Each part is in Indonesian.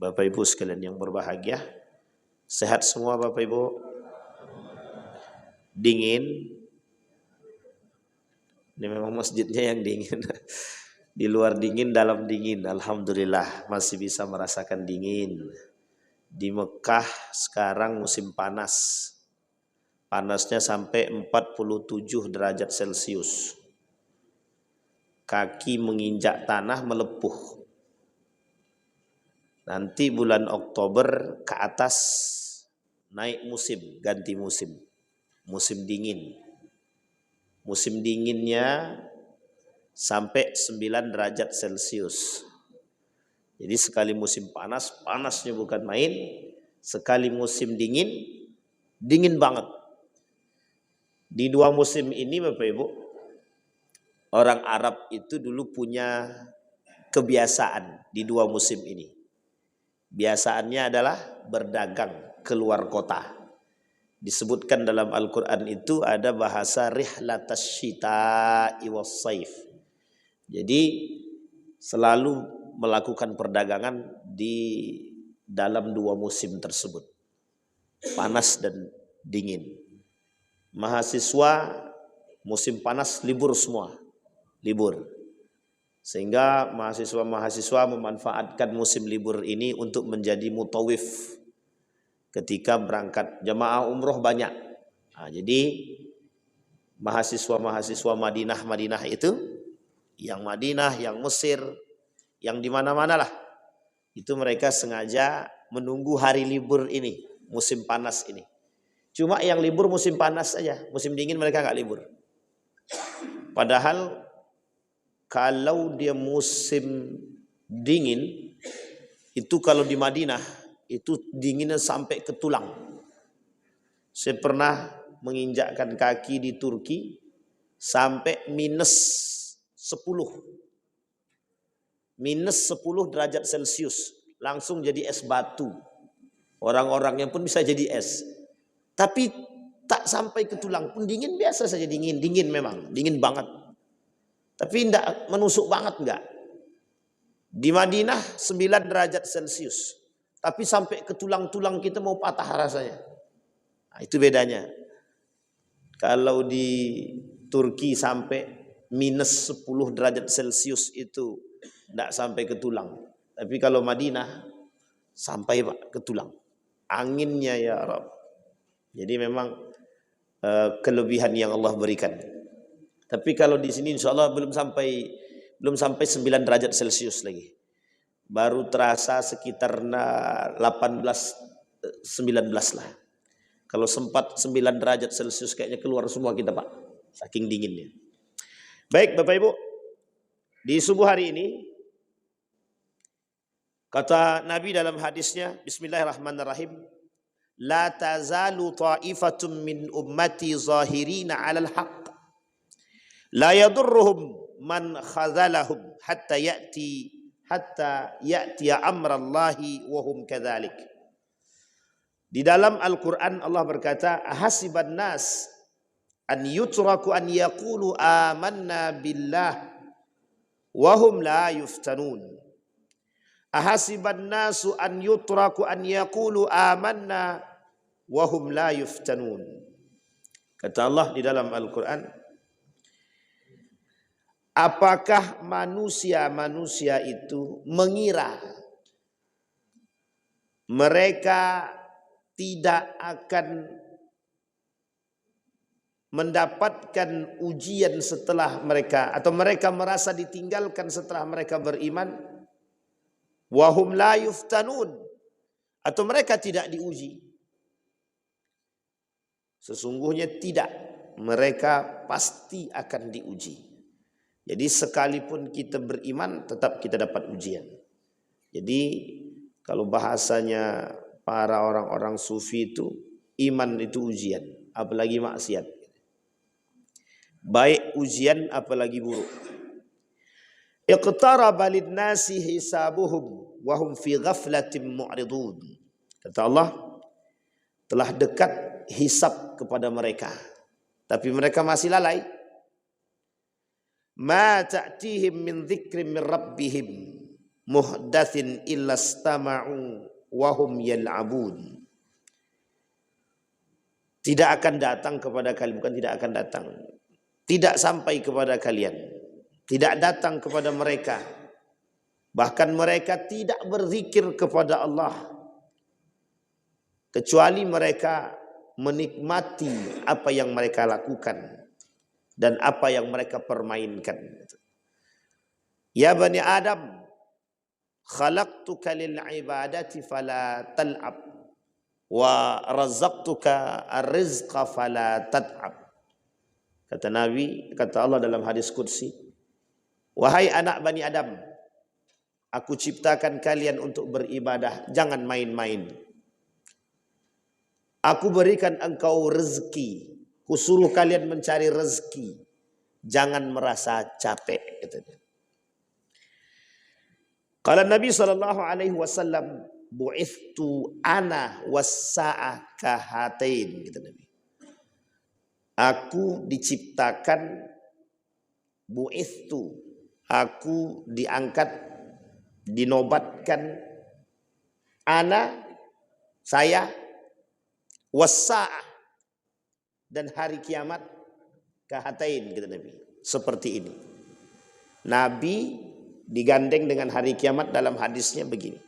Bapak Ibu sekalian yang berbahagia, sehat semua Bapak Ibu? Dingin? Ini memang masjidnya yang dingin. Di luar dingin, dalam dingin. Alhamdulillah masih bisa merasakan dingin. Di Mekah sekarang musim panas. Panasnya sampai 47 derajat Celcius. Kaki menginjak tanah melepuh. Nanti bulan Oktober ke atas naik musim, ganti musim. Musim dingin. Musim dinginnya sampai 9 derajat Celcius. Jadi sekali musim panas, panasnya bukan main. Sekali musim dingin, dingin banget. Di dua musim ini Bapak Ibu, orang Arab itu dulu punya kebiasaan di dua musim ini. Biasaannya adalah berdagang keluar kota. Disebutkan dalam Al-Quran itu ada bahasa rihlatas syita'i was-saif. Jadi selalu melakukan perdagangan di dalam dua musim tersebut. Panas dan dingin. Mahasiswa musim panas libur semua. Libur. Sehingga mahasiswa-mahasiswa memanfaatkan musim libur ini untuk menjadi mutawif. Ketika berangkat jamaah umroh banyak. Nah, jadi mahasiswa-mahasiswa Madinah itu, yang Madinah, yang Mesir, yang di mana-mana lah, itu mereka sengaja menunggu hari libur ini, musim panas ini. Cuma yang libur musim panas saja, musim dingin mereka nggak libur. Padahal kalau dia musim dingin, itu kalau di Madinah, itu dinginnya sampai ke tulang. Saya pernah menginjakkan kaki di Turki sampai minus 10 derajat Celcius. Langsung jadi es batu. Orang-orangnya pun bisa jadi es. Tapi tak sampai ke tulang pun dingin, biasa saja dingin. Dingin memang, dingin banget. Tapi tidak menusuk banget enggak. Di Madinah 9 derajat Celcius. Tapi sampai ke tulang-tulang kita mau patah rasanya. Nah, itu bedanya. Kalau di Turki sampai minus 10 derajat Celcius itu tidak sampai ke tulang. Tapi kalau Madinah sampai ke tulang. Anginnya ya Rabb. Jadi memang kelebihan yang Allah berikan. Tapi kalau di sini insya Allah belum sampai 9 derajat Celcius lagi. Baru terasa sekitar 18-19 lah. Kalau sempat 9 derajat Celcius kayaknya keluar semua kita Pak. Saking dinginnya. Baik Bapak Ibu. Di subuh hari ini, kata Nabi dalam hadisnya, Bismillahirrahmanirrahim. La tazalu ta'ifatum min ummati zahirina 'alal haqq. La yadurruhum man khazalahum hatta ya'ti amrallahi wa hum kadzalik. Di dalam Al-Qur'an Allah berkata, ahasiban nas an yutraku an yaqulu amanna billah wa hum la yuftanun. Ahasiban nasu an yutraku an yaqulu amanna wa hum la yuftanun. Kata Allah di dalam Al-Qur'an, apakah manusia-manusia itu mengira mereka tidak akan mendapatkan ujian setelah mereka, atau mereka merasa ditinggalkan setelah mereka beriman? Wahum la yuftanun, atau mereka tidak diuji? Sesungguhnya tidak, mereka pasti akan diuji. Jadi sekalipun kita beriman tetap kita dapat ujian. Jadi kalau bahasanya para orang-orang sufi itu, iman itu ujian, apalagi maksiat. Baik ujian apalagi buruk. Iqtaraba lin-nasi hisabuhum wa hum fi ghaflatin mu'ridun. Kata Allah, telah dekat hisab kepada mereka, tapi mereka masih lalai. Ma ta'tihim min dzikrin min rabbihim muhdatsin illa istama'u wa hum yal'abun. Tidak akan datang kepada kalian, bukan tidak akan datang, tidak sampai kepada kalian, tidak datang kepada mereka, bahkan mereka tidak berzikir kepada Allah kecuali mereka menikmati apa yang mereka lakukan dan apa yang mereka permainkan. Ya bani Adam, khalaqtuka lil ibadati fala tal'ab wa razaqtuka ar-rizqa fala tad'ab. Kata Nabi, kata Allah dalam hadis qudsi, wahai anak Bani Adam, aku ciptakan kalian untuk beribadah, jangan main-main. Aku berikan engkau rezeki, kusuruh kalian mencari rezeki, jangan merasa capek. Kalau Nabi SAW, bu'ithtu ana was-sa'ah kahatain, gitu Nabi. Aku diciptakan, bu'ithtu, aku diangkat, dinobatkan, ana, saya, was-sa'ah, dan hari kiamat, kahatain, gitu Nabi. Seperti ini. Nabi digandeng dengan hari kiamat dalam hadisnya begini.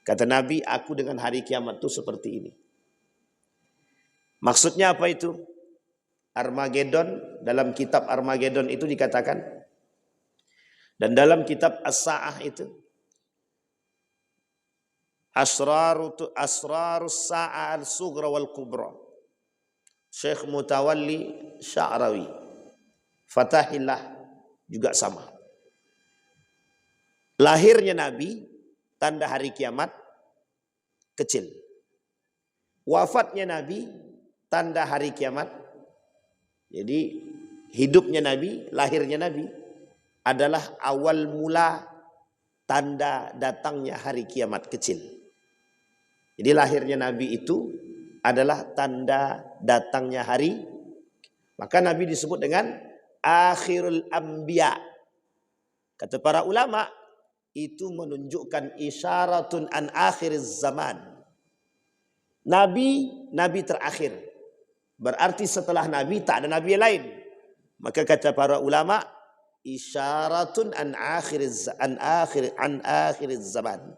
Kata Nabi, aku dengan hari kiamat itu seperti ini. Maksudnya apa itu? Armageddon, dalam kitab Armageddon itu dikatakan, dan dalam kitab As-Sa'ah itu, Asrarus Sa'ah al-Sughra wal-Kubra, Syekh Mutawalli Sya'rawi, Fatahillah juga sama. Lahirnya Nabi, tanda hari kiamat, kecil. Wafatnya Nabi, tanda hari kiamat. Jadi hidupnya Nabi, lahirnya Nabi adalah awal mula tanda datangnya hari kiamat kecil. Jadi lahirnya Nabi itu adalah tanda datangnya hari. Maka Nabi disebut dengan akhirul anbiya. Kata para ulama, itu menunjukkan isyaratun an akhiriz zaman. Nabi terakhir. Berarti setelah Nabi tak ada Nabi yang lain. Maka kata para ulama, isyaratun an akhiriz zaman.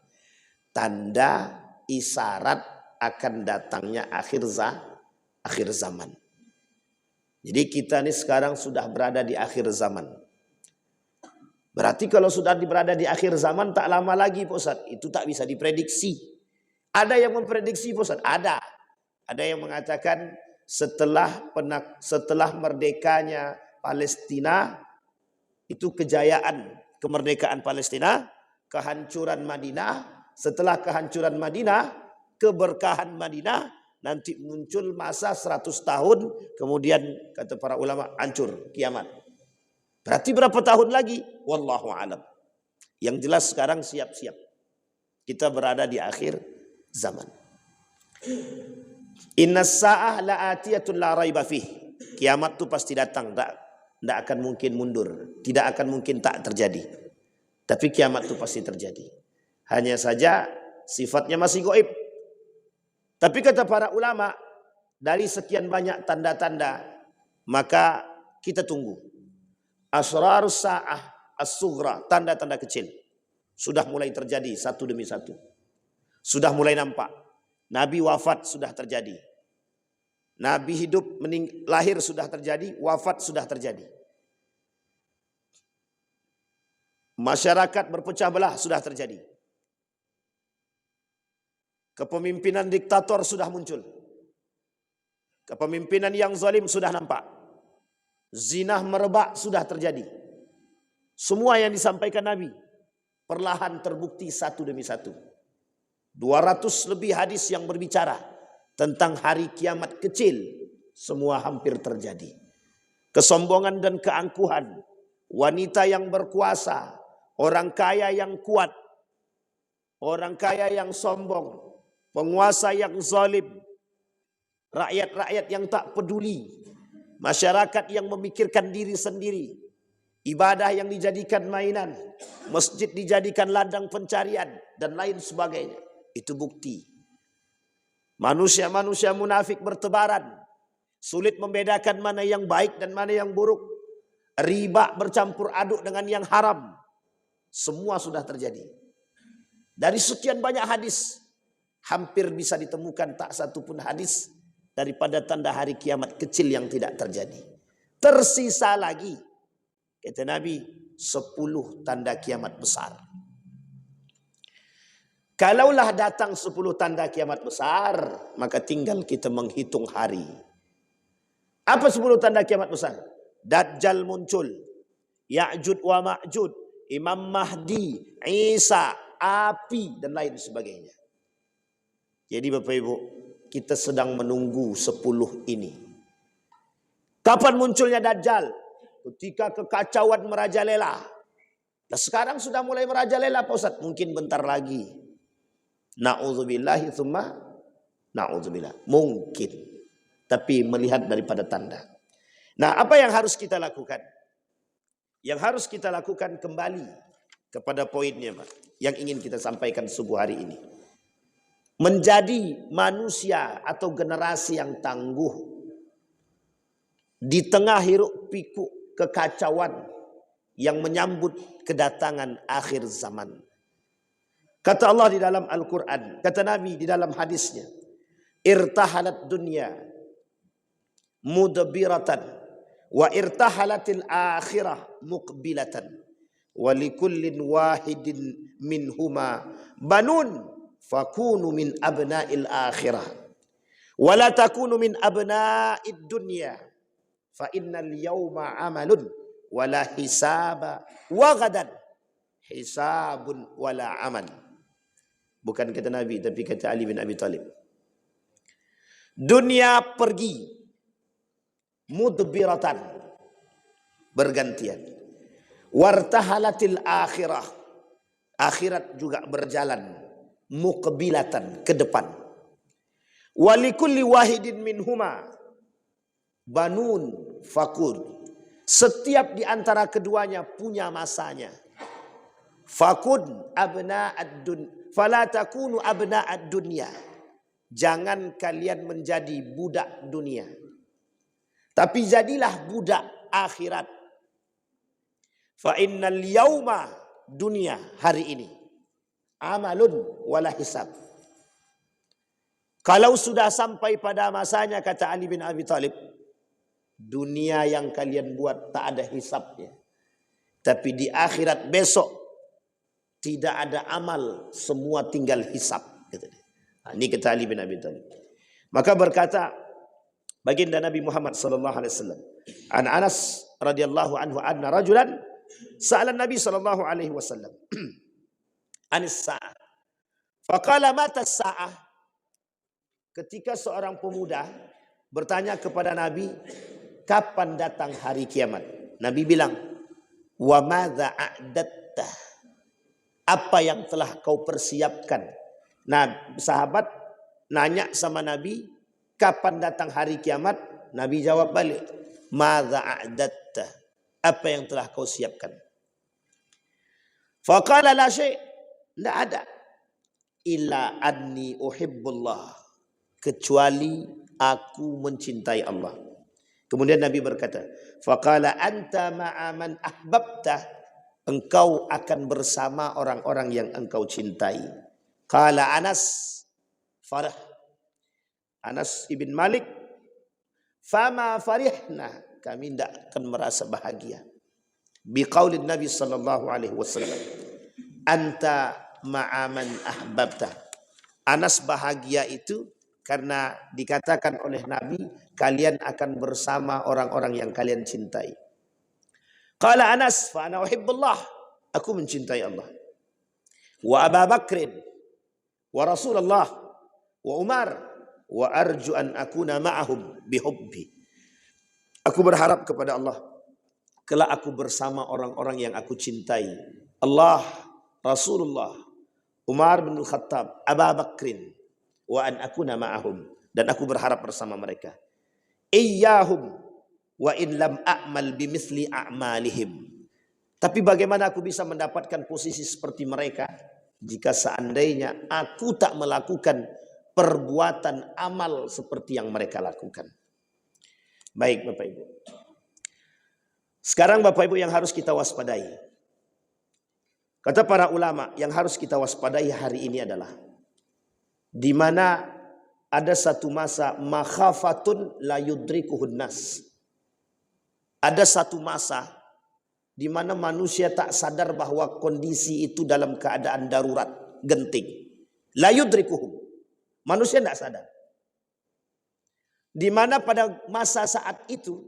Tanda isyarat akan datangnya akhir zaman. Jadi kita ini sekarang sudah berada di akhir zaman. Berarti kalau sudah berada di akhir zaman tak lama lagi Pak Ustaz. Itu tak bisa diprediksi. Ada yang memprediksi Pak Ustaz? Ada. Ada yang mengatakan setelah merdekanya Palestina, itu kejayaan kemerdekaan Palestina, kehancuran Madinah, setelah kehancuran Madinah, keberkahan Madinah, nanti muncul masa 100 tahun, kemudian kata para ulama hancur kiamat. Berarti berapa tahun lagi? Wallahu a'lam. Yang jelas sekarang siap-siap. Kita berada di akhir zaman. Innas sa'ah la'atiyatun la raiba fih. Kiamat itu pasti datang, tidak akan mungkin mundur, tidak akan mungkin tak terjadi. Tapi kiamat itu pasti terjadi. Hanya saja sifatnya masih gaib. Tapi kata para ulama, dari sekian banyak tanda-tanda, maka kita tunggu. Asrarus sa'ah as-sughra, tanda-tanda kecil, sudah mulai terjadi satu demi satu. Sudah mulai nampak. Nabi wafat sudah terjadi. Nabi hidup, lahir sudah terjadi, wafat sudah terjadi. Masyarakat berpecah belah sudah terjadi. Kepemimpinan diktator sudah muncul. Kepemimpinan yang zalim sudah nampak. Zina merebak sudah terjadi. Semua yang disampaikan Nabi perlahan terbukti satu demi satu. 200 lebih hadis yang berbicara tentang hari kiamat kecil, semua hampir terjadi. Kesombongan dan keangkuhan, wanita yang berkuasa, orang kaya yang kuat, orang kaya yang sombong, penguasa yang zalim, rakyat-rakyat yang tak peduli, masyarakat yang memikirkan diri sendiri. ibadah yang dijadikan mainan, masjid dijadikan ladang pencarian, dan lain sebagainya. Itu bukti manusia-manusia munafik bertebaran, sulit membedakan mana yang baik dan mana yang buruk. Riba bercampur aduk dengan yang haram, semua sudah terjadi. Dari sekian banyak hadis, hampir bisa ditemukan tak satu pun hadis daripada tanda hari kiamat kecil yang tidak terjadi. Tersisa lagi, kata Nabi, 10 tanda kiamat besar. Kalaulah datang 10 tanda kiamat besar, maka tinggal kita menghitung hari. Apa 10 tanda kiamat besar? Dajjal muncul, Ya'jud wa Ma'jud, Imam Mahdi, Isa, api, dan lain sebagainya. Jadi Bapak Ibu, kita sedang menunggu 10 ini. Kapan munculnya Dajjal? Ketika kekacauan merajalela. Nah, sekarang sudah mulai merajalela Pak Ustaz. Mungkin bentar lagi. Na'udzubillahi tsumma na'udzubillah. Mungkin. Tapi melihat daripada tanda. Nah, apa yang harus kita lakukan? Yang harus kita lakukan kembali kepada poinnya, Pak, yang ingin kita sampaikan subuh hari ini. Menjadi manusia atau generasi yang tangguh di tengah hiruk pikuk kekacauan yang menyambut kedatangan akhir zaman. Kata Allah di dalam Al-Quran, kata Nabi di dalam hadisnya, irtahalat dunya mudbiratan wa irtahalatil akhirah muqbilatan wa likullin wahidin minhuma banun fakunu min abna'il akhirah wa la takunu min abna'id dunya fa innal yawma amalun wa la hisaba wa gadan hisabun wa la amal. Bukan kata Nabi, tapi kata Ali bin Abi Thalib. Dunia pergi, mudbiratan, bergantian. Wartahalatil akhirah, akhirat juga berjalan, muqbilatan, ke depan. Walikulli wahidin minhuma banun fakud. Setiap di antara keduanya punya masanya. Fakud abna'ad dunya. Fala takunu abna'ad dunya. Jangan kalian menjadi budak dunia, tapi jadilah budak akhirat. Fa innal yauma, dunia hari ini, amalun wala hisab. Kalau sudah sampai pada masanya, kata Ali bin Abi Thalib, dunia yang kalian buat tak ada hisabnya. Tapi di akhirat besok tidak ada amal, semua tinggal hisab. Nah, ini kata Ali bin Abi Thalib. Maka berkata baginda Nabi Muhammad sallallahu alaihi wasallam, an Anas radhiyallahu anhu anna rajulan sa'ala Nabi sallallahu alaihi wasallam anis sa'ah. Faqala mata as-sa'ah. Ketika seorang pemuda bertanya kepada Nabi, kapan datang hari kiamat? Nabi bilang, wa madza a'datta? Apa yang telah kau persiapkan? Nah, sahabat nanya sama Nabi, kapan datang hari kiamat? Nabi jawab balik, madza a'datta? Apa yang telah kau siapkan? Faqala la syai', tidak ada. Illa anni uhibbullah, kecuali aku mencintai Allah. Kemudian Nabi berkata, faqala anta ma'a man ahbabta, engkau akan bersama orang-orang yang engkau cintai. Qala Anas, farah. Anas ibn Malik, fama farihna, kami tidak akan merasa bahagia. Biqaulin Nabi sallallahu alaihi wasallam, anta ma'a man ahbabta. Anas bahagia itu karena dikatakan oleh Nabi, kalian akan bersama orang-orang yang kalian cintai. Qala Anas, fa ana uhibbullah, aku mencintai Allah. Wa Abu Bakr, wa Rasulullah, wa Umar, wa arju an akuna ma'ahum bihubbi. Aku berharap kepada Allah, kelak aku bersama orang-orang yang aku cintai. Allah, Rasulullah, Umar bin Khattab, Abu Bakrin, wa an akuna ma'ahum, dan aku berharap bersama mereka. Iyyahum wa in lam a'mal bimithli a'malihim. Tapi bagaimana aku bisa mendapatkan posisi seperti mereka jika seandainya aku tak melakukan perbuatan amal seperti yang mereka lakukan. Baik Bapak Ibu. Sekarang Bapak Ibu yang harus kita waspadai. Kata para ulama yang harus kita waspadai hari ini adalah di mana ada satu masa makhafatun la yudrikuhun nas. Ada satu masa di mana manusia tak sadar bahwa kondisi itu dalam keadaan darurat, genting. La yudrikuhum. Manusia tidak sadar. Di mana pada masa saat itu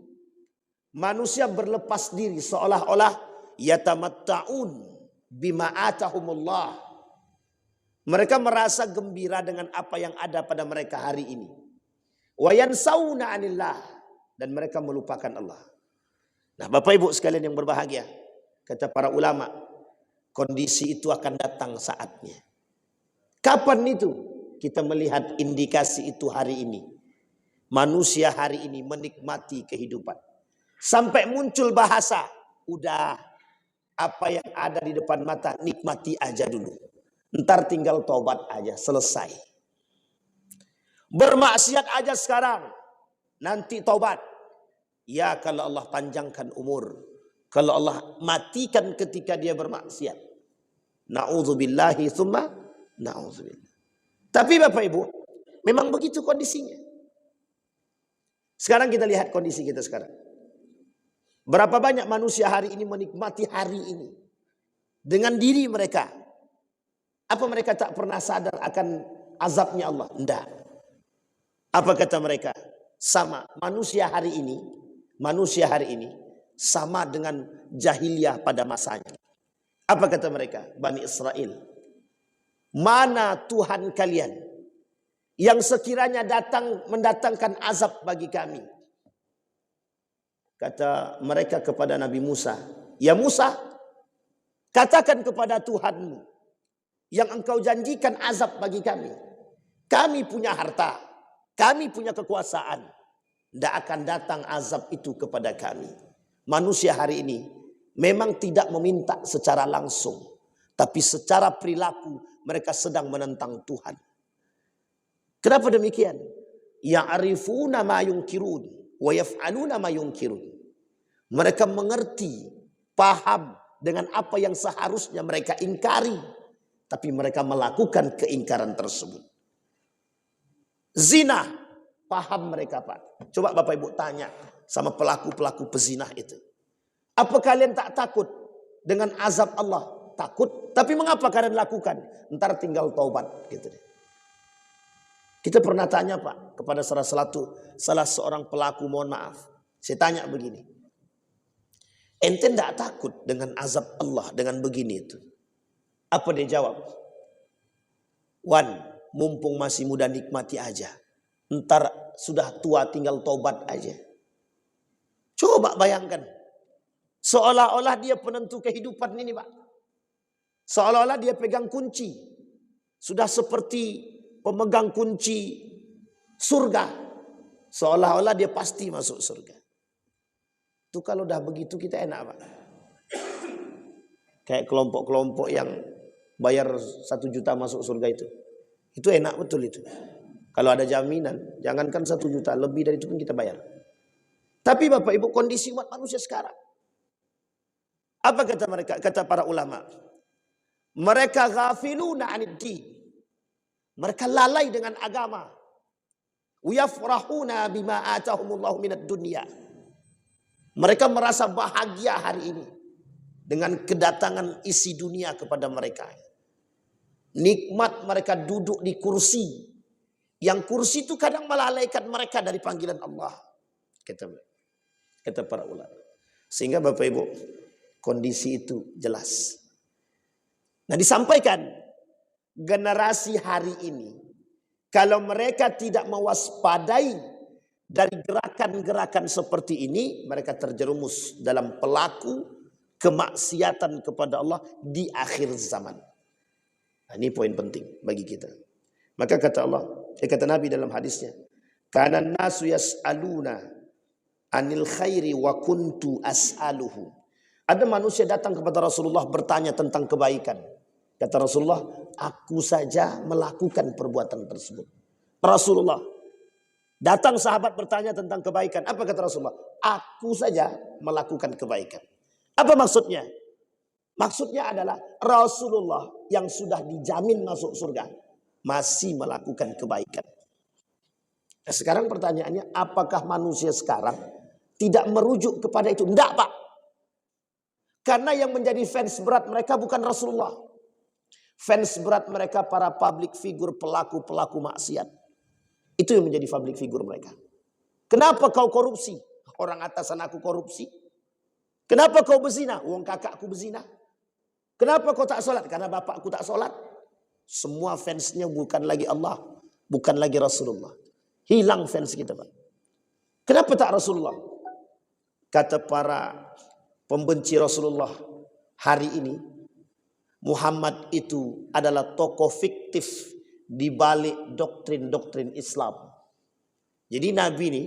manusia berlepas diri seolah-olah yatamatta'un bima atahumullah. Mereka merasa gembira dengan apa yang ada pada mereka hari ini. Wa yansawna 'anillah, dan mereka melupakan Allah. Nah, Bapak Ibu sekalian yang berbahagia, kata para ulama, kondisi itu akan datang saatnya. Kapan itu? Kita melihat indikasi itu hari ini. Manusia hari ini menikmati kehidupan. Sampai muncul bahasa, udah apa yang ada di depan mata nikmati aja dulu. Ntar tinggal tobat aja, selesai. Bermaksiat aja sekarang, nanti tobat. Ya kalau Allah panjangkan umur, kalau Allah matikan ketika dia bermaksiat. Na'udzubillahi tsumma na'udzubillah. Tapi Bapak Ibu, memang begitu kondisinya. Sekarang kita lihat kondisi kita sekarang. Berapa banyak manusia hari ini menikmati hari ini dengan diri mereka. Apa mereka tak pernah sadar akan azabnya Allah? Tidak. Apa kata mereka? Sama, manusia hari ini sama dengan jahiliyah pada masanya. Apa kata mereka? Bani Israel. Mana Tuhan kalian yang sekiranya mendatangkan azab bagi kami? Kata mereka kepada Nabi Musa, ya Musa, katakan kepada Tuhanmu yang engkau janjikan azab bagi kami. Kami punya harta, kami punya kekuasaan. Tidak akan datang azab itu kepada kami. Manusia hari ini memang tidak meminta secara langsung, tapi secara perilaku mereka sedang menentang Tuhan. Kenapa demikian? Ya'rifuna ma yunkirun wa yaf'aluna ma yunkirun. Mereka mengerti, paham dengan apa yang seharusnya mereka ingkari, tapi mereka melakukan keingkaran tersebut. Zina, paham mereka Pak. Coba Bapak Ibu tanya sama pelaku-pelaku pezinah itu. Apa kalian tak takut dengan azab Allah? Takut, tapi mengapa kalian lakukan? Ntar tinggal taubat gitu deh. Kita pernah tanya Pak kepada salah seorang pelaku, mohon maaf. Saya tanya begini. Ente tidak takut dengan azab Allah dengan begini itu? Apa dia jawab? Wan, mumpung masih muda nikmati aja. Ntar sudah tua tinggal tobat aja. Coba bayangkan. Seolah-olah dia penentu kehidupan ini Pak. Seolah-olah dia pegang kunci. Sudah seperti pemegang kunci surga. Seolah-olah dia pasti masuk surga. Itu kalau udah begitu kita enak Pak. Kayak kelompok-kelompok yang bayar 1 juta masuk surga itu. Itu enak betul itu. Kalau ada jaminan, jangankan 1 juta, lebih dari itu pun kita bayar. Tapi Bapak Ibu, kondisi umat manusia sekarang. Apa kata mereka? Kata para ulama. Mereka ghafiluna 'anid din. Mereka lalai dengan agama. Yafrahuna bima atahumullahu minad dunya. Mereka merasa bahagia hari ini dengan kedatangan isi dunia kepada mereka. Nikmat mereka duduk di kursi. Yang kursi itu kadang melalaikan mereka dari panggilan Allah. Kata para ulama. Sehingga Bapak Ibu, kondisi itu jelas. Nah disampaikan, generasi hari ini, kalau mereka tidak mewaspadai dari gerakan-gerakan seperti ini, mereka terjerumus dalam pelaku kemaksiatan kepada Allah di akhir zaman. Nah, ini poin penting bagi kita. Maka kata Allah, kata Nabi dalam hadisnya, kana nasu yas'aluna anil khairi wa kuntu as'aluhu Ada manusia datang kepada Rasulullah bertanya tentang kebaikan. Kata Rasulullah, aku saja melakukan perbuatan tersebut. Rasulullah, datang sahabat bertanya tentang kebaikan. Apa kata Rasulullah? Aku saja melakukan kebaikan. Apa maksudnya? Maksudnya adalah Rasulullah yang sudah dijamin masuk surga masih melakukan kebaikan. Nah, sekarang pertanyaannya, apakah manusia sekarang tidak merujuk kepada itu? Tidak, Pak. Karena yang menjadi fans berat mereka bukan Rasulullah. Fans berat mereka para public figure, pelaku-pelaku maksiat. Itu yang menjadi public figure mereka. Kenapa kau korupsi? Orang atasan aku korupsi. Kenapa kau berzina? Wong kakakku berzina. Kenapa kau tak sholat? Karena bapakku tak sholat. Semua fansnya bukan lagi Allah, bukan lagi Rasulullah. Hilang fans kita, Pak. Kenapa tak Rasulullah? Kata para pembenci Rasulullah hari ini, Muhammad itu adalah tokoh fiktif di balik doktrin-doktrin Islam. Jadi Nabi ini,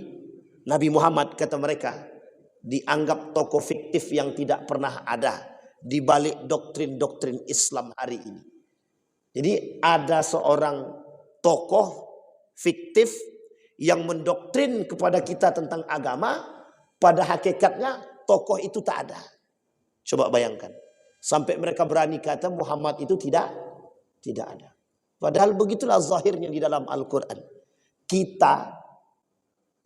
Nabi Muhammad kata mereka, dianggap tokoh fiktif yang tidak pernah ada di balik doktrin-doktrin Islam hari ini. Jadi ada seorang tokoh fiktif yang mendoktrin kepada kita tentang agama, pada hakikatnya tokoh itu tak ada. Coba bayangkan. Sampai mereka berani kata Muhammad itu tidak ada. Padahal begitulah zahirnya di dalam Al-Quran. Kita,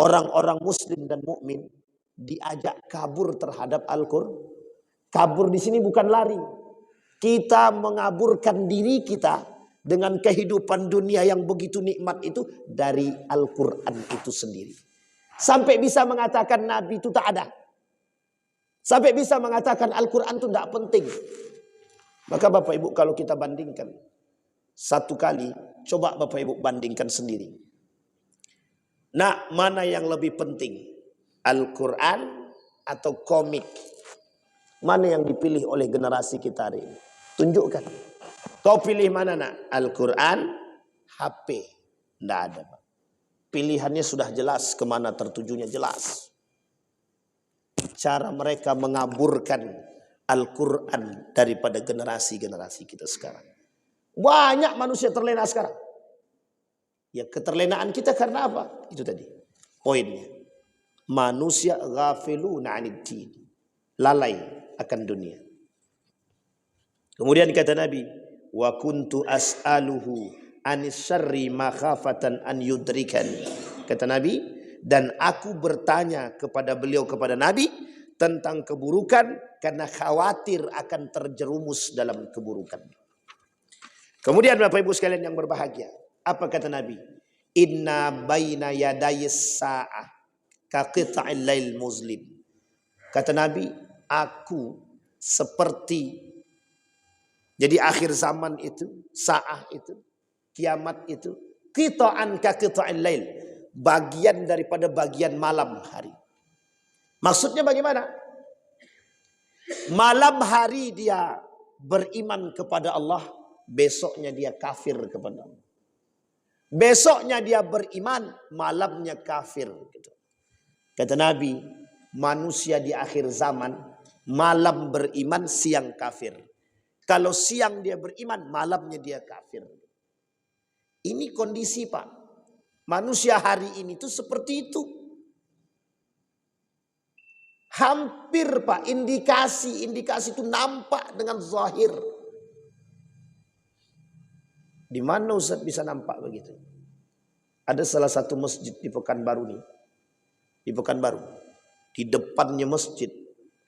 orang-orang muslim dan mukmin, diajak kabur terhadap Al-Quran. Kabur di sini bukan lari. Kita mengaburkan diri kita dengan kehidupan dunia yang begitu nikmat itu dari Al-Quran itu sendiri. Sampai bisa mengatakan Nabi itu tak ada. Sampai bisa mengatakan Al-Quran itu tidak penting. Maka Bapak Ibu kalau kita bandingkan. Satu kali coba Bapak Ibu bandingkan sendiri. Nah, mana yang lebih penting? Al-Quran atau komik? Mana yang dipilih oleh generasi kita hari ini? Tunjukkan. Kau pilih mana nak? Al-Quran, HP. Tidak ada, Pak. Pilihannya sudah jelas, kemana tertujunya jelas. Cara mereka mengaburkan Al-Quran daripada generasi-generasi kita sekarang. Banyak manusia terlena sekarang. Ya, keterlenaan kita karena apa? Itu tadi poinnya. Manusia ghafiluna 'anid din. Lalai akan dunia. Kemudian kata Nabi, wa kuntu as'aluhu anis syarri makhafatan an yudrikani. Kata Nabi, dan aku bertanya kepada beliau, kepada Nabi, tentang keburukan karena khawatir akan terjerumus dalam keburukan. Kemudian Bapak Ibu sekalian yang berbahagia, apa kata Nabi? Inna baina yadayis sa'ah ka qita'il lail muzlim. Kata Nabi, aku seperti, jadi akhir zaman itu, sa'ah itu, kiamat itu, qita'an ka qita'il lail, bagian daripada bagian malam hari. Maksudnya bagaimana? Malam hari dia beriman kepada Allah, besoknya dia kafir kepada Allah. Besoknya dia beriman, malamnya kafir. Kata Nabi, manusia di akhir zaman, malam beriman, siang kafir. Kalau siang dia beriman, malamnya dia kafir. Ini kondisi, Pak. Manusia hari ini tuh seperti itu. Hampir, Pak, indikasi itu nampak dengan zahir. Di mana Ustaz bisa nampak begitu? Ada salah satu masjid di Pekanbaru nih. Di Pekanbaru. Di depannya masjid.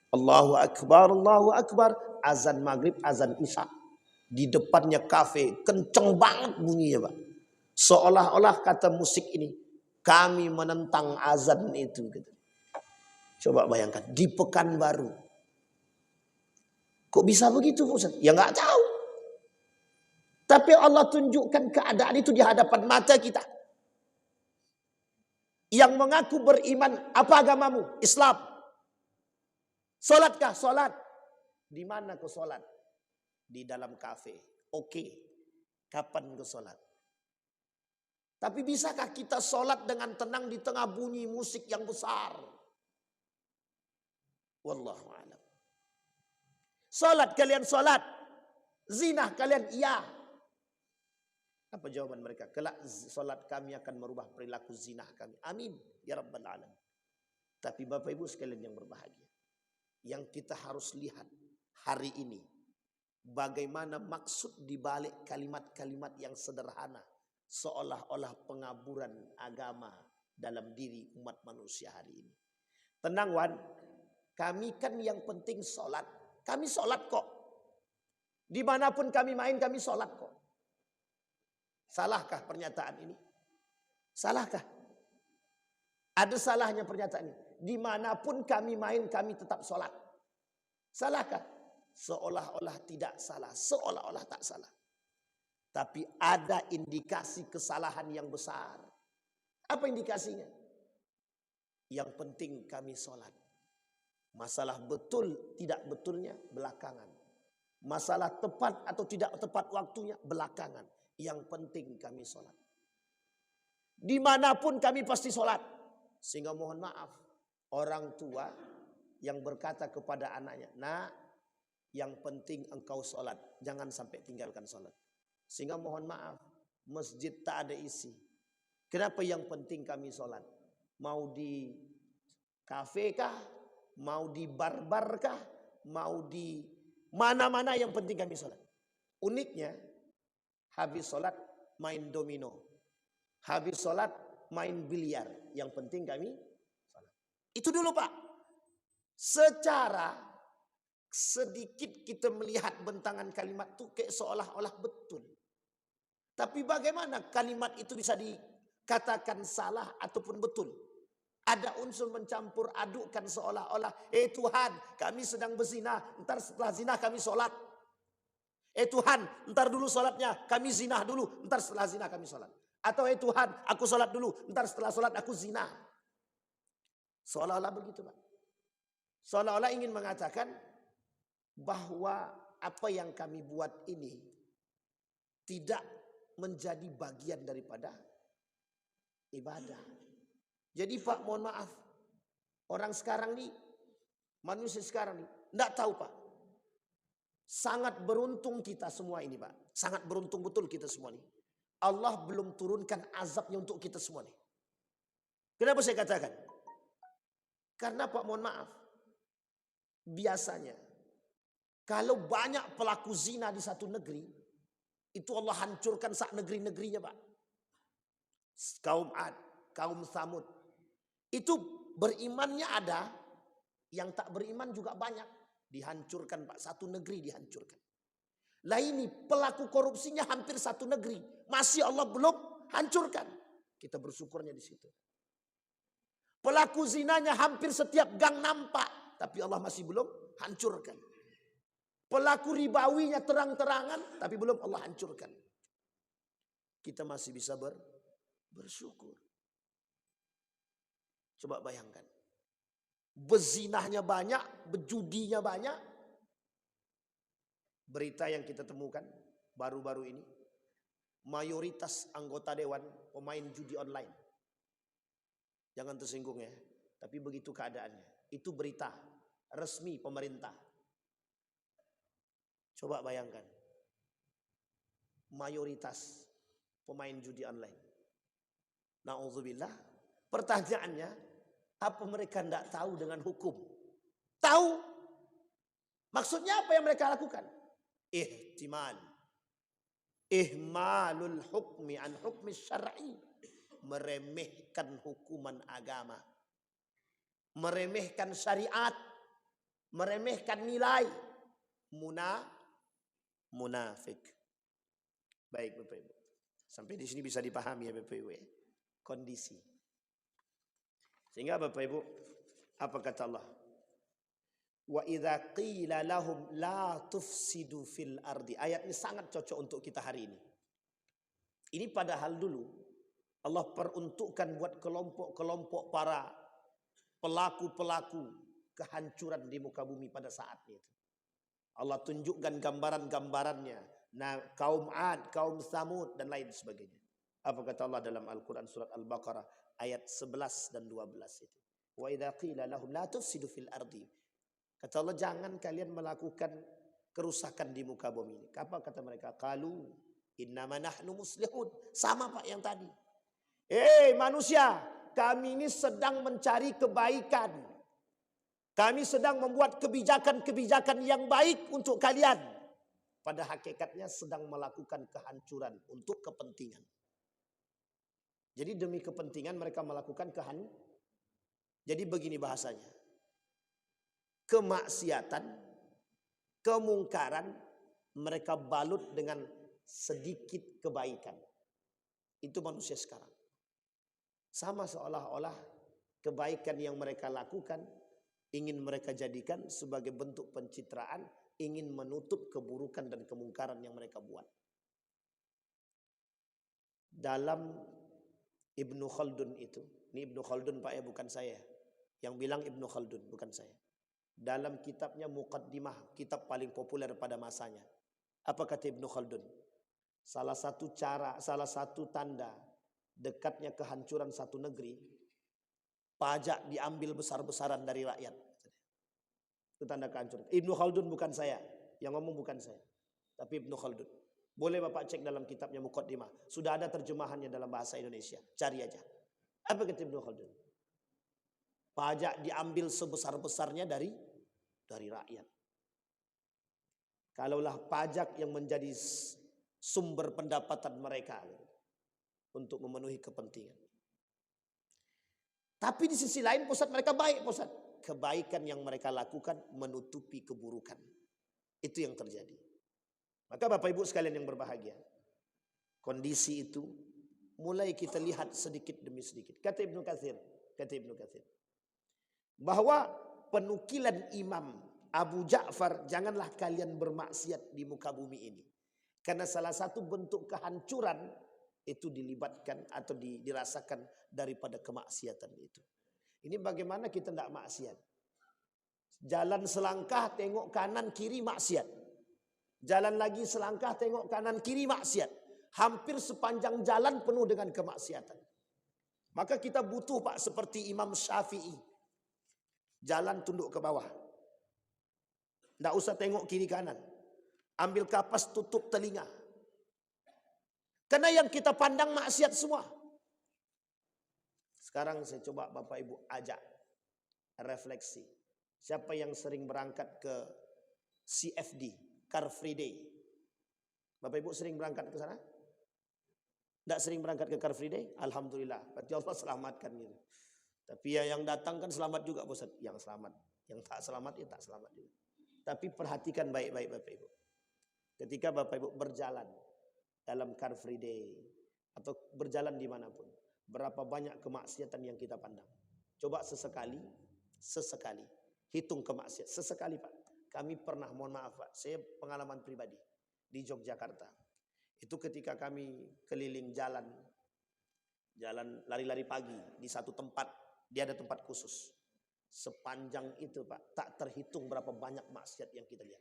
Allahu Akbar, azan maghrib, azan isya. Di depannya kafe, kenceng banget bunyinya, Pak. Seolah-olah kata musik ini, kami menentang azan itu. Gitu. Coba bayangkan, di Pekanbaru. Kok bisa begitu, Ustaz? Ya nggak tahu. Tapi Allah tunjukkan keadaan itu di hadapan mata kita. Yang mengaku beriman, apa agamamu? Islam. Solatkah? Solat. Di mana kau solat? Di dalam kafe. Oke. Kapan kau solat? Tapi bisakah kita solat dengan tenang di tengah bunyi musik yang besar? Wallahu a'lam. Salat kalian salat. Zina kalian iya. Apa jawaban mereka? Kelak salat kami akan merubah perilaku zina kami. Amin ya rabbal alamin. Tapi Bapak Ibu sekalian yang berbahagia, yang kita harus lihat hari ini, bagaimana maksud dibalik kalimat-kalimat yang sederhana, seolah-olah pengaburan agama dalam diri umat manusia hari ini. Tenang Wan, kami kan yang penting sholat. Kami sholat kok. Dimanapun kami main kami sholat kok. Salahkah pernyataan ini? Salahkah? Ada salahnya pernyataan ini. Dimanapun kami main kami tetap sholat. Salahkah? Seolah-olah tidak salah. Seolah-olah tak salah. Tapi ada indikasi kesalahan yang besar. Apa indikasinya? Yang penting kami sholat. Masalah betul tidak betulnya belakangan. Masalah tepat atau tidak tepat waktunya belakangan. Yang penting kami sholat. Dimanapun kami pasti sholat. Sehingga mohon maaf, orang tua yang berkata kepada anaknya, "Nak, yang penting engkau sholat. Jangan sampai tinggalkan sholat." Sehingga mohon maaf, masjid tak ada isi. Kenapa yang penting kami sholat? Mau di kafe kah? Mau di bar-bar kah? Mau di mana-mana yang penting kami sholat. Uniknya, habis sholat main domino. Habis sholat main biliar. Yang penting kami sholat. Itu dulu Pak. Secara sedikit kita melihat bentangan kalimat itu kayak seolah-olah betul. Tapi bagaimana kalimat itu bisa dikatakan salah ataupun betul? Ada unsur mencampur adukkan seolah-olah, Tuhan kami sedang berzina, ntar setelah zina kami sholat. Tuhan ntar dulu sholatnya kami zina dulu, ntar setelah zina kami sholat. Atau Tuhan aku sholat dulu, ntar setelah sholat aku zina. Seolah-olah begitu Pak. Seolah-olah ingin mengatakan bahwa apa yang kami buat ini tidak menjadi bagian daripada ibadah. Jadi Pak mohon maaf, orang sekarang nih, manusia sekarang nih, enggak tahu Pak. Sangat beruntung kita semua ini Pak. Sangat beruntung betul kita semua nih. Allah belum turunkan azabnya untuk kita semua nih. Kenapa saya katakan? Karena Pak mohon maaf, biasanya kalau banyak pelaku zina di satu negeri, itu Allah hancurkan sak negeri-negerinya Pak. Kaum Ad, kaum Samud. Itu berimannya ada, yang tak beriman juga banyak. Dihancurkan Pak, satu negeri dihancurkan. Lah ini pelaku korupsinya hampir satu negeri. Masih Allah belum hancurkan. Kita bersyukurnya di situ. Pelaku zinanya hampir setiap gang nampak. Tapi Allah masih belum hancurkan. Pelaku ribawinya terang-terangan. Tapi belum Allah hancurkan. Kita masih bisa bersyukur. Coba bayangkan. Bezinahnya banyak. Bejudinya banyak. Berita yang kita temukan baru-baru ini. Mayoritas anggota dewan pemain judi online. Jangan tersinggung ya. Tapi begitu keadaannya. Itu berita resmi pemerintah. Coba bayangkan. Mayoritas pemain judi online. Na'udzubillah. Pertanyaannya, apa mereka tidak tahu dengan hukum? Tahu. Maksudnya apa yang mereka lakukan? Ihmalul hukmi an hukmi syar'i. Meremehkan hukuman agama. Meremehkan syariat. Meremehkan nilai. Munafik. Baik Bapak Ibu. Sampai di sini bisa dipahami ya Bapak Ibu ya. Kondisi. Sehingga Bapak Ibu, apa kata Allah? Wa idza qila lahum la tufsidu fil ardi. Ayat ini sangat cocok untuk kita hari ini. Ini padahal dulu Allah peruntukkan buat kelompok-kelompok para pelaku-pelaku kehancuran di muka bumi pada saat itu. Allah tunjukkan gambaran-gambarannya. Nah, kaum Ad, kaum Samud dan lain sebagainya. Apa kata Allah dalam Al-Quran surat Al-Baqarah ayat 11 dan 12 itu. Wa idza qila lahum la tufsidu fil ardi. Kata Allah, jangan kalian melakukan kerusakan di muka bumi ini. Apa kata mereka? Qalu innama nahnu muslihun. Sama Pak yang tadi. Manusia, kami ini sedang mencari kebaikan. Kami sedang membuat kebijakan-kebijakan yang baik untuk kalian. Pada hakikatnya sedang melakukan kehancuran untuk kepentingan. Jadi demi kepentingan mereka melakukan Jadi begini bahasanya. Kemaksiatan, kemungkaran mereka balut dengan sedikit kebaikan. Itu manusia sekarang. Sama seolah-olah kebaikan yang mereka lakukan ingin mereka jadikan sebagai bentuk pencitraan, ingin menutup keburukan dan kemungkaran yang mereka buat. Dalam Ibnu Khaldun itu, ini Ibnu Khaldun Pak ya, bukan saya. Yang bilang Ibnu Khaldun, bukan saya. Dalam kitabnya Muqaddimah, kitab paling populer pada masanya. Apa kata Ibnu Khaldun? Salah satu tanda dekatnya kehancuran satu negeri, pajak diambil besar-besaran dari rakyat. Itu tanda kehancuran. Ibnu Khaldun bukan saya, yang ngomong bukan saya, tapi Ibnu Khaldun. Boleh Bapak cek dalam kitabnya Muqaddimah. Sudah ada terjemahannya dalam bahasa Indonesia. Cari aja. Apa kata Ibnu Khaldun? Pajak diambil sebesar-besarnya dari rakyat. Kalaulah pajak yang menjadi sumber pendapatan mereka untuk memenuhi kepentingan. Tapi di sisi lain pusat mereka baik, pusat. Kebaikan yang mereka lakukan menutupi keburukan. Itu yang terjadi. Maka Bapak Ibu sekalian yang berbahagia, kondisi itu mulai kita lihat sedikit demi sedikit. Kata Ibnu Katsir, bahwa penukilan Imam Abu Ja'far, janganlah kalian bermaksiat di muka bumi ini. Karena salah satu bentuk kehancuran itu dilibatkan atau dirasakan daripada kemaksiatan itu. Ini bagaimana kita tidak maksiat? Jalan selangkah tengok kanan kiri maksiat. Jalan lagi selangkah tengok kanan kiri maksiat. Hampir sepanjang jalan penuh dengan kemaksiatan. Maka kita butuh Pak seperti Imam Syafi'i. Jalan tunduk ke bawah. Tidak usah tengok kiri kanan. Ambil kapas tutup telinga. Karena yang kita pandang maksiat semua. Sekarang saya coba Bapak Ibu ajak refleksi. Siapa yang sering berangkat ke CFD, Car Free Day? Bapak Ibu sering berangkat ke sana? Tidak sering berangkat ke Car Free Day? Alhamdulillah. Berarti Allah selamatkan gitu. Tapi yang datang kan selamat juga Ustaz. Yang selamat. Yang tak selamat ya tak selamat juga. Tapi perhatikan baik-baik Bapak Ibu. Ketika Bapak Ibu berjalan dalam Car Free Day atau berjalan dimanapun, berapa banyak kemaksiatan yang kita pandang. Coba sesekali hitung kemaksiatan. Sesekali Pak. Kami pernah, mohon maaf Pak, saya pengalaman pribadi di Yogyakarta. Itu ketika kami keliling jalan lari-lari pagi di satu tempat, dia ada tempat khusus. Sepanjang itu Pak, tak terhitung berapa banyak maksiat yang kita lihat.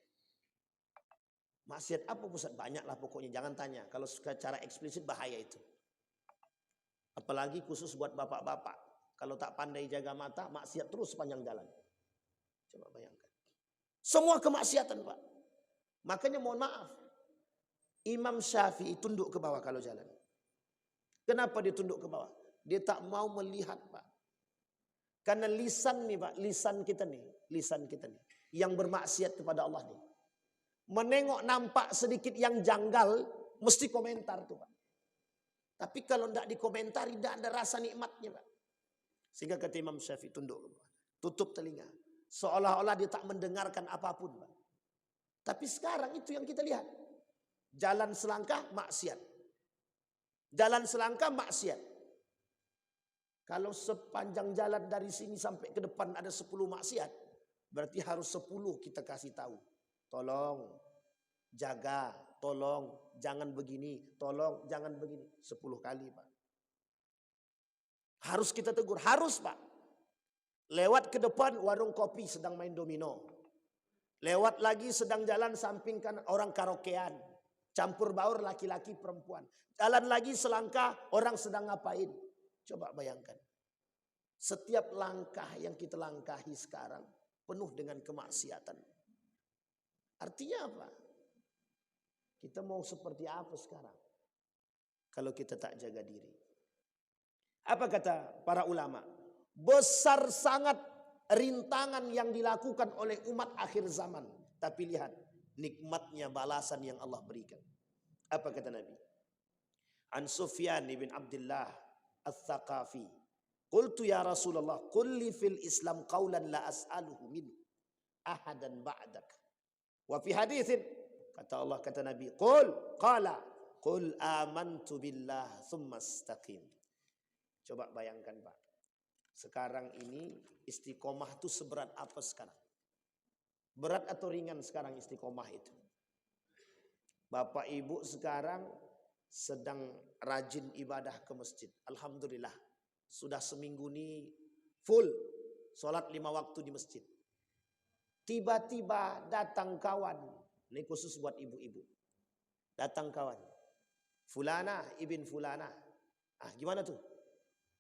Maksiat apa Ustaz? Banyak lah pokoknya, jangan tanya. Kalau secara eksplisit bahaya itu. Apalagi khusus buat bapak-bapak. Kalau tak pandai jaga mata, maksiat terus sepanjang jalan. Coba bayangkan. Semua kemaksiatan Pak. Makanya mohon maaf. Imam Syafi'i tunduk ke bawah kalau jalan. Kenapa dia tunduk ke bawah? Dia tak mau melihat Pak. Karena lisan nih Pak, lisan kita nih. Yang bermaksiat kepada Allah nih. Menengok nampak sedikit yang janggal, mesti komentar tuh Pak. Tapi kalau tidak dikomentari, tidak ada rasa nikmatnya Pak. Sehingga kata Imam Syafi'i tunduk ke bawah. Tutup telinga. Seolah-olah dia tak mendengarkan apapun Pak. Tapi sekarang itu yang kita lihat. Jalan selangkah maksiat. Jalan selangkah maksiat. Kalau sepanjang jalan dari sini sampai ke depan ada 10 maksiat, berarti harus 10 kita kasih tahu. Tolong jaga, tolong jangan begini, tolong jangan begini. 10 kali Pak. Harus kita tegur, harus Pak. Lewat ke depan warung kopi sedang main domino. Lewat lagi sedang jalan samping kanan orang karaokean. Campur baur laki-laki perempuan. Jalan lagi selangkah orang sedang ngapain. Coba bayangkan. Setiap langkah yang kita langkahi sekarang penuh dengan kemaksiatan. Artinya apa? Kita mau seperti apa sekarang kalau kita tak jaga diri? Apa kata para ulama? Besar sangat rintangan yang dilakukan oleh umat akhir zaman. Tapi lihat nikmatnya balasan yang Allah berikan. Apa kata Nabi? An Sufyan bin Abdullah Al-Thaqafi. Qultu ya Rasulullah, qul li fil Islam qawlan la as'aluhu min ahadan ba'dak. Wa fi hadithin, kata Allah, kata Nabi, qul amantu billah thumma istaqim. Coba bayangkan Pak, sekarang ini istiqomah itu seberat apa sekarang? Berat atau ringan sekarang istiqomah itu? Bapak Ibu sekarang sedang rajin ibadah ke masjid. Alhamdulillah, sudah seminggu ini full sholat 5 waktu di masjid. Tiba-tiba datang kawan, ini khusus buat ibu-ibu. Datang kawan, Fulana ibn Fulana. Gimana tuh?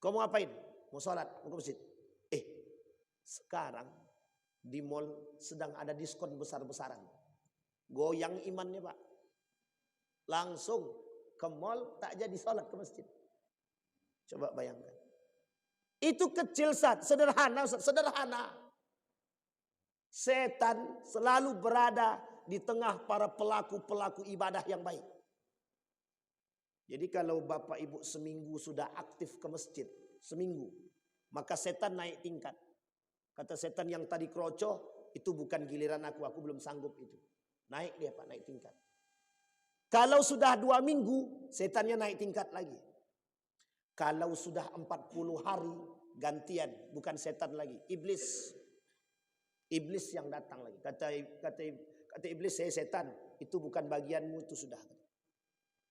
Kau mau ngapain? Mau sholat, mau ke masjid. Sekarang di mall sedang ada diskon besar-besaran. Goyang imannya Pak. Langsung ke mall tak jadi sholat ke masjid. Coba bayangkan. Itu kecil Ustaz, sederhana Ustaz, sederhana. Setan selalu berada di tengah para pelaku-pelaku ibadah yang baik. Jadi kalau Bapak Ibu seminggu sudah aktif ke masjid, seminggu, maka setan naik tingkat. Kata setan yang tadi kroco, itu bukan giliran aku belum sanggup itu. Naik dia Pak, naik tingkat. Kalau sudah 2 minggu, setannya naik tingkat lagi. Kalau sudah 40 hari, gantian, bukan setan lagi, iblis. Iblis yang datang lagi. Kata iblis, saya setan, itu bukan bagianmu, itu sudah.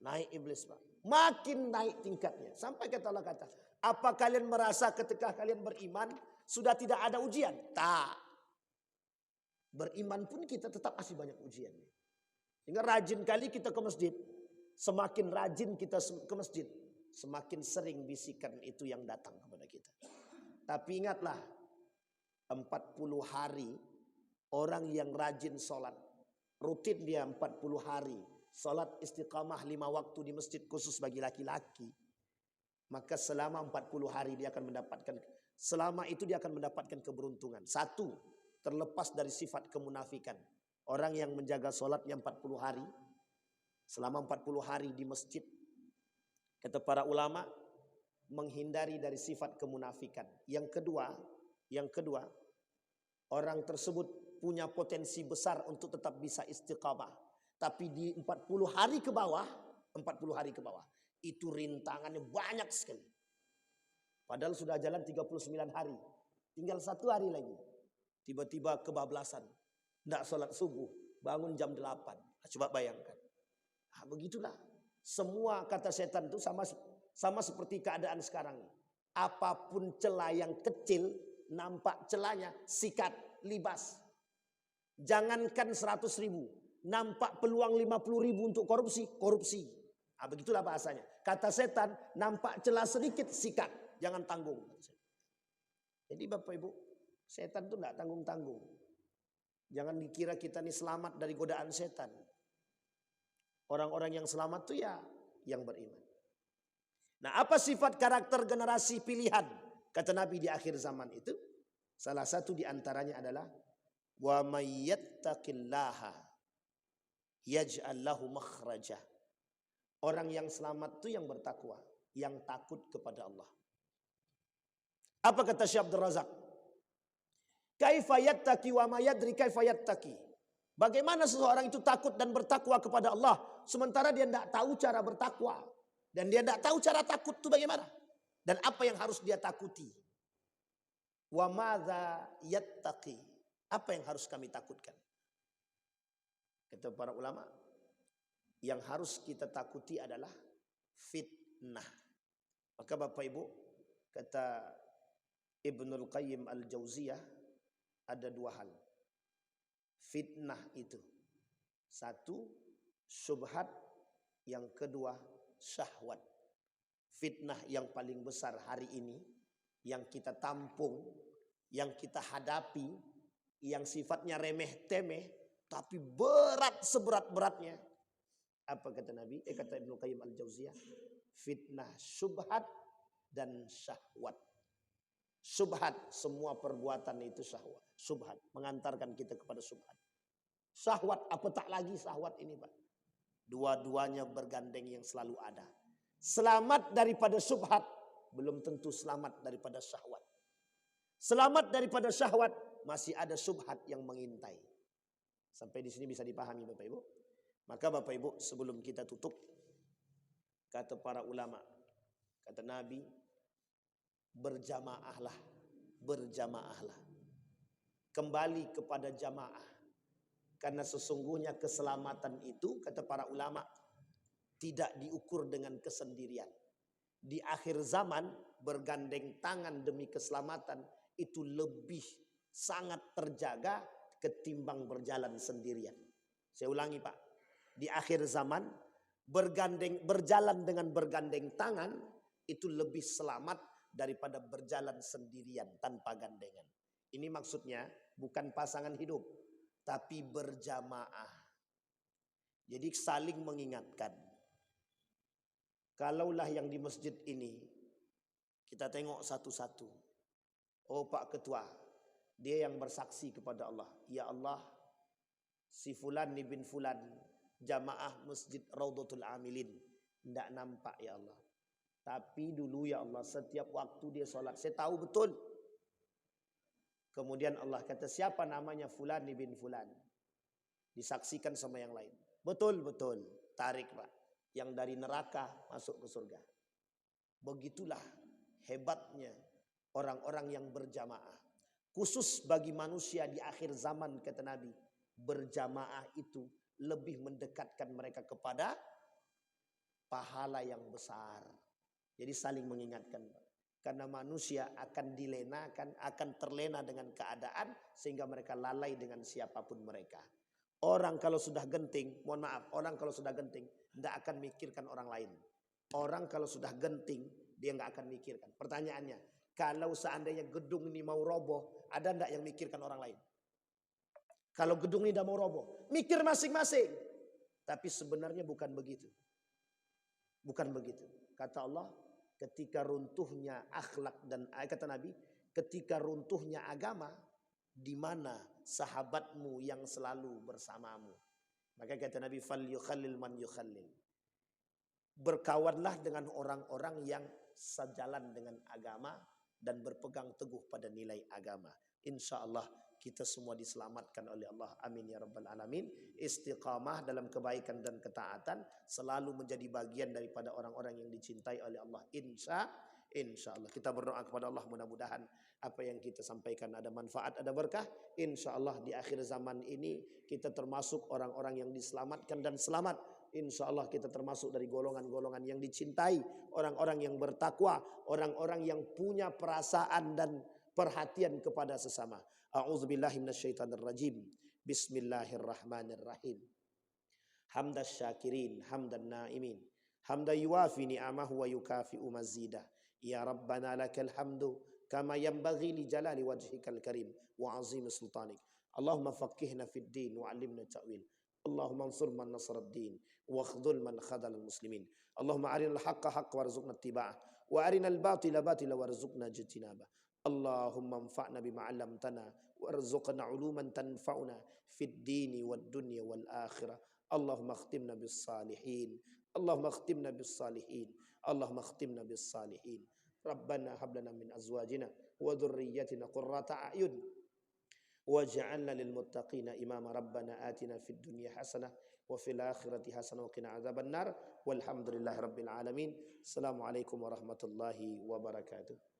Naik iblis Pak. Makin naik tingkatnya. Sampai kata Allah kata, apa kalian merasa ketika kalian beriman sudah tidak ada ujian? Tak. Beriman pun kita tetap masih banyak ujian. Sehingga rajin kali kita ke masjid. Semakin rajin kita ke masjid, semakin sering bisikan itu yang datang kepada kita. Tapi ingatlah, 40 hari orang yang rajin sholat, rutin dia 40 hari. Salat istiqamah 5 waktu di masjid khusus bagi laki-laki. Maka selama 40 hari dia akan mendapatkan, selama itu dia akan mendapatkan keberuntungan. 1, terlepas dari sifat kemunafikan. Orang yang menjaga salatnya 40 hari, selama 40 hari di masjid, kata para ulama, menghindari dari sifat kemunafikan. Yang kedua, orang tersebut punya potensi besar untuk tetap bisa istiqamah. Tapi di 40 hari ke bawah, itu rintangannya banyak sekali. Padahal sudah jalan 39 hari. Tinggal 1 hari lagi. Tiba-tiba kebablasan. Tidak sholat subuh. Bangun jam 8. Coba bayangkan. Begitulah. Semua kata setan itu sama seperti keadaan sekarang. Apapun celah yang kecil, nampak celahnya, sikat, libas. Jangankan 100.000. Nampak peluang 50.000 untuk korupsi. Begitulah bahasanya. Kata setan, nampak celah sedikit, sikat. Jangan tanggung. Jadi Bapak Ibu, setan itu tidak tanggung-tanggung. Jangan dikira kita ini selamat dari godaan setan. Orang-orang yang selamat itu ya yang beriman. Nah, apa sifat karakter generasi pilihan? Kata Nabi di akhir zaman itu, salah satu di antaranya adalah wa may yattaqillaha yaj'al lahu makhraja. Orang yang selamat itu yang bertakwa, yang takut kepada Allah. Apa kata Syekh Abdul Razak? Kaifa yattaqi wa ma yadri kaifa yattaqi. Bagaimana seseorang itu takut dan bertakwa kepada Allah sementara dia tidak tahu cara bertakwa dan dia tidak tahu cara takut itu bagaimana dan apa yang harus dia takuti. Wa madza yattaqi. Apa yang harus kami takutkan? Kata para ulama, yang harus kita takuti adalah fitnah. Maka Bapak Ibu, kata Ibnul Qayyim Al-Jauziyah, ada 2 hal. Fitnah itu. 1, syubhat. Yang kedua, syahwat. Fitnah yang paling besar hari ini, yang kita tampung, yang kita hadapi, yang sifatnya remeh-temeh, Tapi berat seberat-beratnya. Apa kata Nabi? Kata Ibnu Qayyim Al-Jauziyah, fitnah syubhat dan syahwat. Syubhat, semua perbuatan itu syahwat. Syubhat, mengantarkan kita kepada syubhat. Syahwat, apa tak lagi syahwat ini Pak? Dua-duanya bergandeng yang selalu ada. Selamat daripada syubhat, belum tentu selamat daripada syahwat. Selamat daripada syahwat, masih ada syubhat yang mengintai. Sampai di sini bisa dipahami Bapak Ibu? Maka Bapak Ibu, sebelum kita tutup, kata para ulama, kata Nabi, berjamaahlah, berjamaahlah. Kembali kepada jamaah. Karena sesungguhnya keselamatan itu, kata para ulama, tidak diukur dengan kesendirian. Di akhir zaman, bergandeng tangan demi keselamatan itu lebih sangat terjaga ketimbang berjalan sendirian. Saya ulangi Pak. Di akhir zaman, berjalan dengan bergandeng tangan itu lebih selamat daripada berjalan sendirian tanpa gandengan. Ini maksudnya bukan pasangan hidup, tapi berjamaah. Jadi saling mengingatkan. Kalaulah yang di masjid ini kita tengok satu-satu. Oh Pak Ketua, dia yang bersaksi kepada Allah. Ya Allah, si Fulan bin Fulan, jamaah masjid Raudhatul Amilin. Tidak nampak ya Allah. Tapi dulu ya Allah, setiap waktu dia sholat, saya tahu betul. Kemudian Allah kata, siapa namanya Fulan bin Fulan? Disaksikan sama yang lain. Betul, betul. Tarik Pak. Yang dari neraka masuk ke surga. Begitulah hebatnya orang-orang yang berjamaah. Khusus bagi manusia di akhir zaman, kata Nabi, berjamaah itu lebih mendekatkan mereka kepada pahala yang besar. Jadi saling mengingatkan. Karena manusia akan dilenakan, akan terlena dengan keadaan sehingga mereka lalai dengan siapapun mereka. Orang kalau sudah genting, mohon maaf, orang kalau sudah genting tidak akan mikirkan orang lain. Orang kalau sudah genting dia nggak akan mikirkan. Pertanyaannya, kalau seandainya gedung ini mau roboh, ada nggak yang mikirkan orang lain? Kalau gedung ini udah mau roboh, mikir masing-masing. Tapi sebenarnya bukan begitu. Bukan begitu. Kata Allah, ketika runtuhnya akhlak dan kata Nabi, ketika runtuhnya agama, di mana sahabatmu yang selalu bersamamu? Maka kata Nabi, fal yukhallil man yukhallil. Berkawanlah dengan orang-orang yang sejalan dengan agama dan berpegang teguh pada nilai agama. Insya Allah kita semua diselamatkan oleh Allah. Amin ya rabbal alamin. Istiqamah dalam kebaikan dan ketaatan selalu menjadi bagian daripada orang-orang yang dicintai oleh Allah. Insya Allah kita berdoa kepada Allah, mudah-mudahan apa yang kita sampaikan ada manfaat, ada berkah. Insya Allah di akhir zaman ini kita termasuk orang-orang yang diselamatkan dan selamat. Insya Allah kita termasuk dari golongan-golongan yang dicintai, orang-orang yang bertakwa, orang-orang yang punya perasaan dan perhatian kepada sesama. A'udzubillahi minasyaitonirrajim. Bismillahirrahmanirrahim. Hamdas syakirin, hamdan naimin. Hamda yuwafi ni'amahu wa yukafi'u mazidah. Ya Rabbana lakal hamdu kama yanbaghi li jalali wajhikal karim wa azim sultanik. Allahumma faqqihna fid din wa 'allimna ta'wil. Allahumma ansur man nasara ad-din wa khudhul man khadhala al-muslimin. Allahumma arinal haqqa haqqa warzuqna ittiba'ah wa arinal batila batila warzuqna ijtinabah. Allahumma anfa'na bima 'allamtana warzuqna 'uluman tanfa'una fid dini wad dunya wal akhirah. Allahumma khtimna bis salihin. Allahumma khtimna bis salihin. Allahumma khtimna bis salihin. Rabbana hab lana min azwajina wa dhurriyyatina qurrata a'yun waj'alna lil muttaqina imama. Rabbana atina fid dunya hasanah wa fil akhirati hasanah wa qina adzabannar. Walhamdulillahi rabbil alamin. Assalamualaikum warahmatullahi wabarakatuh.